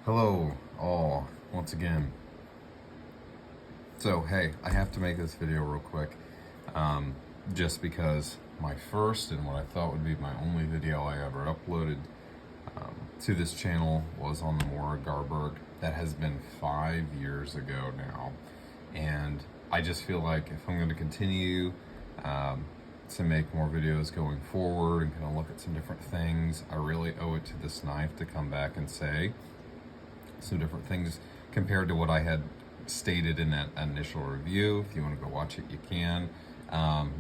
Hello all, once again. So hey, I have to make this video real quick, just because my first and what I thought would be my only video I ever uploaded to this channel was on the Morakniv Garberg. That has been 5 years ago now, and I just feel like if I'm going to continue to make more videos going forward and kind of look at some different things, I really owe it to this knife to come back and say some different things compared to what I had stated in that initial review. If you want to go watch it, you can.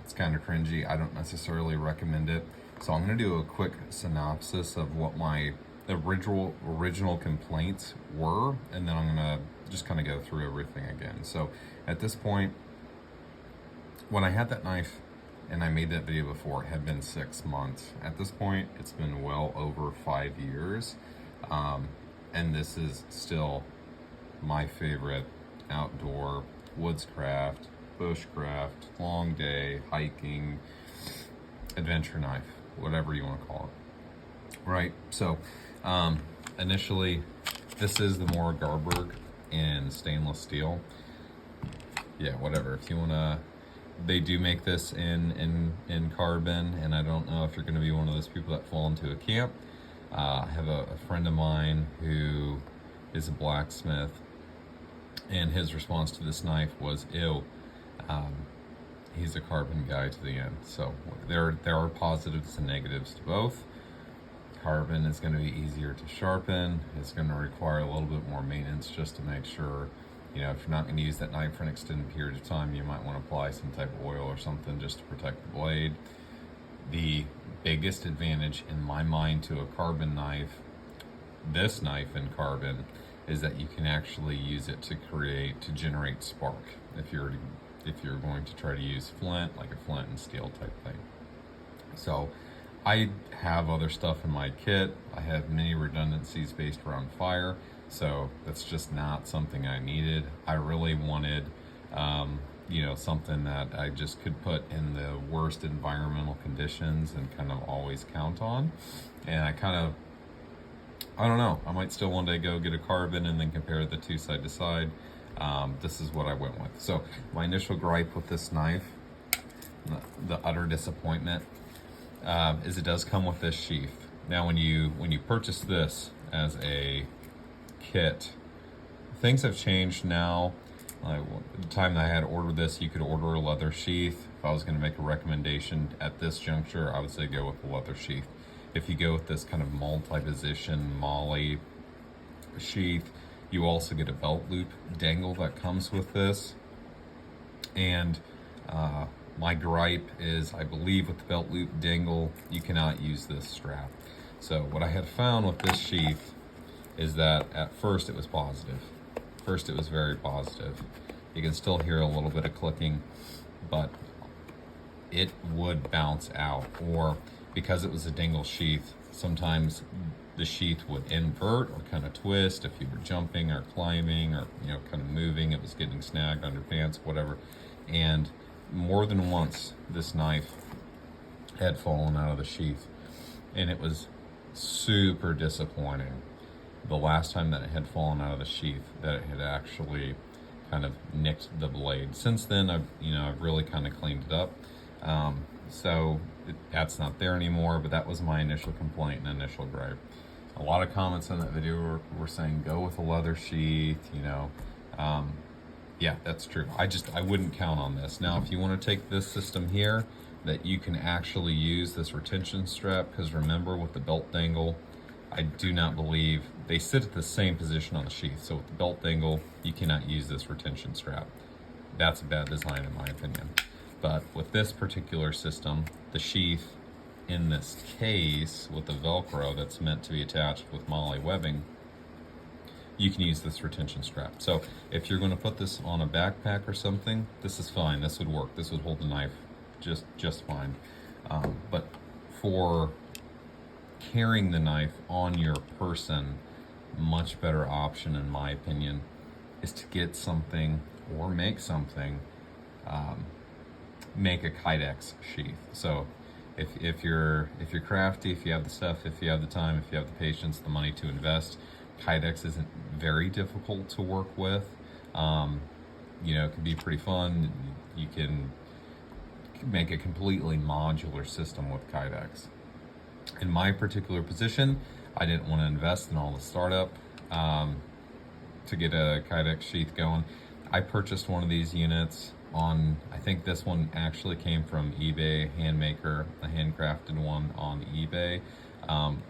It's kind of cringy. I don't necessarily recommend it. So I'm going to do a quick synopsis of what my original complaints were, and then I'm going to just kind of go through everything again. So at this point, when I had that knife and I made that video before, it had been 6 months. At this point, it's been well over 5 years. And this is still my favorite outdoor woodscraft, bushcraft, long day, hiking, adventure knife, whatever you want to call it. Right, so initially, this is the Morakniv Garberg in stainless steel. Yeah, whatever, if you want to, they do make this in carbon, and I don't know if you're going to be one of those people that fall into a camp. I have a friend of mine who is a blacksmith, and his response to this knife was, ew. He's a carbon guy to the end. So there are positives and negatives to both. Carbon is going to be easier to sharpen. It's going to require a little bit more maintenance just to make sure, you know, if you're not going to use that knife for an extended period of time, you might want to apply some type of oil or something just to protect the blade. The biggest advantage in my mind to a carbon knife, this knife in carbon, is that you can actually use it to generate spark if you're going to try to use flint, like a flint and steel type thing. So I have other stuff in my kit. I have many redundancies based around fire, so that's just not something I needed. I really wanted you know, something that I just could put in the worst environmental conditions and kind of always count on. And I don't know, I might still one day go get a carbon and then compare the two side to side. This is what I went with. So my initial gripe with this knife, the utter disappointment, is it does come with this sheath. Now when you purchase this as a kit, things have changed now. The time that I had ordered this, you could order a leather sheath. If I was going to make a recommendation at this juncture, I would say go with the leather sheath. If you go with this kind of multi-position MOLLE sheath, you also get a belt loop dangle that comes with this. And my gripe is, I believe with the belt loop dangle, you cannot use this strap. So what I had found with this sheath is that at first it was positive. First it was very positive. You can still hear a little bit of clicking, but it would bounce out. Or because it was a dangle sheath, sometimes the sheath would invert or kind of twist if you were jumping or climbing or, you know, kind of moving. It was getting snagged under pants, whatever. And more than once this knife had fallen out of the sheath, and it was super disappointing the last time that it had fallen out of the sheath, that it had actually kind of nicked the blade. Since then, I've really kind of cleaned it up. So that's not there anymore, but that was my initial complaint and initial gripe. A lot of comments on that video were saying go with a leather sheath, you know. Yeah, that's true. I wouldn't count on this. Now, if you want to take this system here, that you can actually use this retention strap, because remember with the belt dangle, I do not believe they sit at the same position on the sheath. So with the belt dangle, you cannot use this retention strap. That's a bad design in my opinion. But with this particular system, the sheath in this case with the Velcro that's meant to be attached with MOLLE webbing, you can use this retention strap. So if you're going to put this on a backpack or something, this is fine. This would work. This would hold the knife just fine. But for carrying the knife on your person, much better option in my opinion is to get something or make something, make a Kydex sheath. So if you're crafty, if you have the stuff, if you have the time, if you have the patience, the money to invest, Kydex isn't very difficult to work with. You know, it can be pretty fun. You can make a completely modular system with Kydex. In my particular position, I didn't want to invest in all the startup to get a Kydex sheath going. I purchased one of these units on, I think this one actually came from eBay, Handmaker, a handcrafted one on eBay,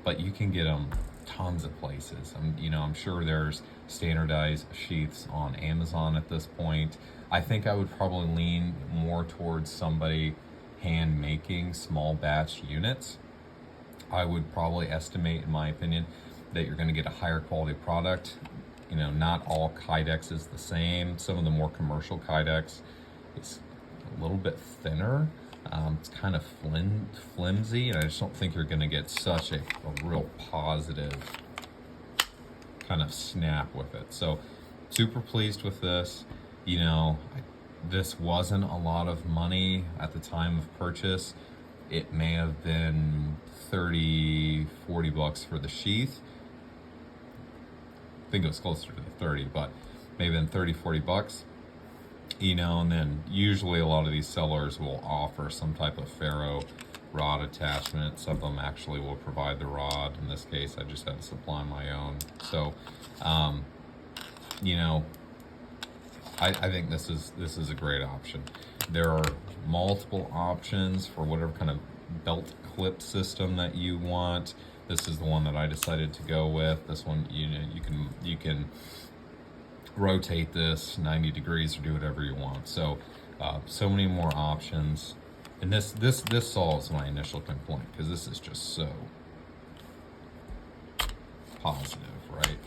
but you can get them tons of places. You know, I'm sure there's standardized sheaths on Amazon at this point. I think I would probably lean more towards somebody hand making small batch units. I would probably estimate, in my opinion, that you're going to get a higher quality product. You know, not all Kydex is the same. Some of the more commercial Kydex is a little bit thinner. It's kind of flimsy, and I just don't think you're going to get such a real positive kind of snap with it. So super pleased with this. You know, this wasn't a lot of money at the time of purchase. It may have been 30, 40 bucks for the sheath. I think it was closer to the 30, but maybe then 30, 40 bucks. You know, and then usually a lot of these sellers will offer some type of ferro rod attachment. Some of them actually will provide the rod. In this case, I just had to supply my own. So, you know, I think this is a great option. There are multiple options for whatever kind of belt clip system that you want. This is the one that I decided to go with. This one, you know, you can rotate this 90 degrees or do whatever you want. So so many more options, and this solves my initial complaint, because this is just so positive, right?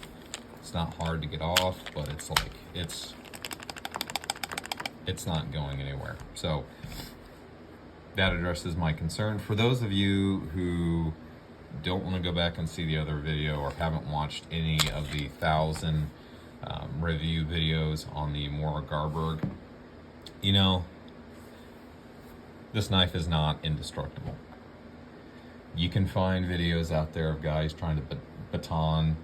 It's not hard to get off, but it's like it's not going anywhere. So that addresses my concern. For those of you who don't want to go back and see the other video, or haven't watched any of the 1,000 review videos on the Morakniv Garberg, you know, this knife is not indestructible. You can find videos out there of guys trying to baton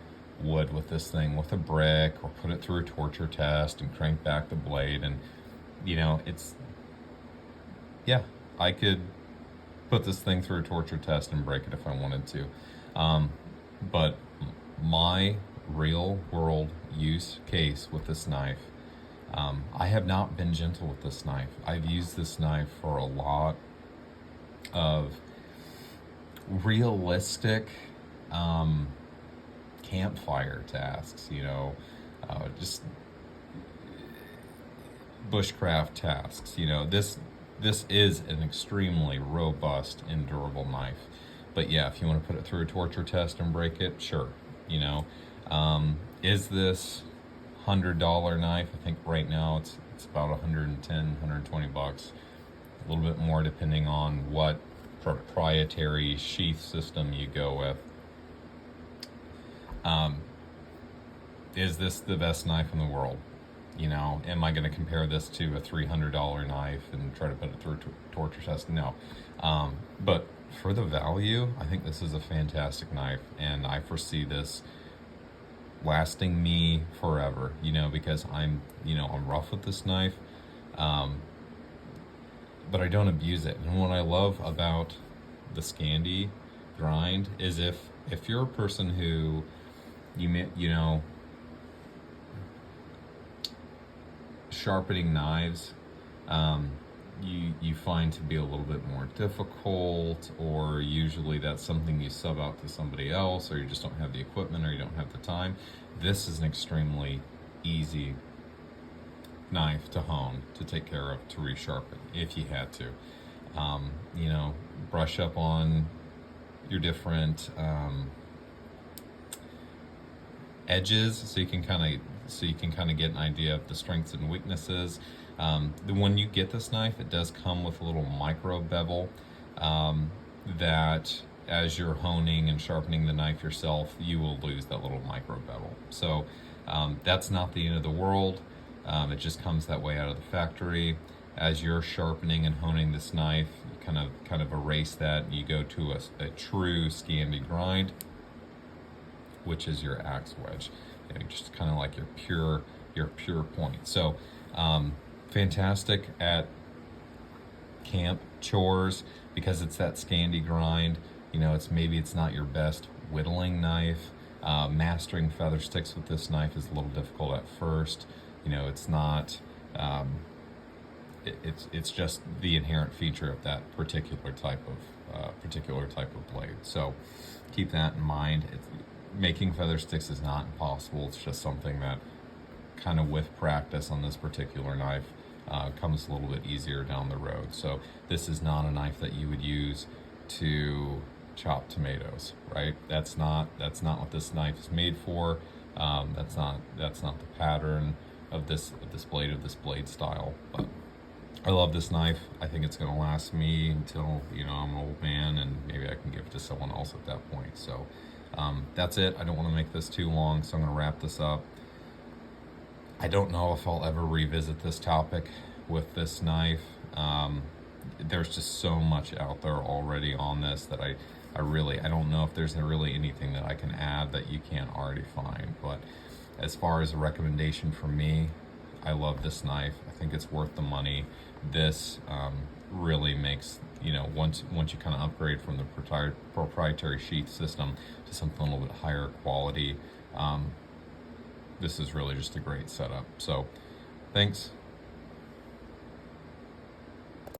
wood with this thing with a brick, or put it through a torture test and crank back the blade, and you know, it's, yeah, I could put this thing through a torture test and break it if I wanted to, but my real world use case with this knife, I have not been gentle with this knife. I've used this knife for a lot of realistic campfire tasks, you know, just bushcraft tasks. You know, this is an extremely robust and durable knife. But yeah, if you want to put it through a torture test and break it, sure. You know, is this $100 knife? I think right now it's about 110, 120 bucks. A little bit more depending on what proprietary sheath system you go with. Is this the best knife in the world? You know, am I going to compare this to a $300 knife and try to put it through a torture test? No. But for the value, I think this is a fantastic knife, and I foresee this lasting me forever, you know, because I'm rough with this knife, but I don't abuse it. And what I love about the Scandi grind is if you're a person who, you know, sharpening knives, you find to be a little bit more difficult, or usually that's something you sub out to somebody else, or you just don't have the equipment, or you don't have the time. This is an extremely easy knife to hone, to take care of, to resharpen if you had to. You know, brush up on your different edges, so you can kind of get an idea of the strengths and weaknesses. When you get this knife, it does come with a little micro bevel that, as you're honing and sharpening the knife yourself, you will lose that little micro bevel. So that's not the end of the world. It just comes that way out of the factory. As you're sharpening and honing this knife, you kind of erase that, and you go to a true Scandi grind. which is your axe wedge. You know, just kind of like your pure point. So fantastic at camp chores because it's that Scandi grind. You know, maybe it's not your best whittling knife. Mastering feather sticks with this knife is a little difficult at first. You know, it's not. It's just the inherent feature of that particular type of blade. So keep that in mind. Making feather sticks is not impossible. It's just something that kind of with practice on this particular knife comes a little bit easier down the road. So this is not a knife that you would use to chop tomatoes, right? That's not what this knife is made for. That's not the pattern of this blade style. But I love this knife. I think it's going to last me until, you know, I'm an old man, and maybe I can give it to someone else at that point. So that's it. I don't want to make this too long, so I'm going to wrap this up. I don't know if I'll ever revisit this topic with this knife. There's just so much out there already on this that I don't know if there's really anything that I can add that you can't already find. But as far as a recommendation from me, I love this knife. I think it's worth the money. This really makes, you know, once you kind of upgrade from the proprietary sheath system to something a little bit higher quality, this is really just a great setup. So thanks.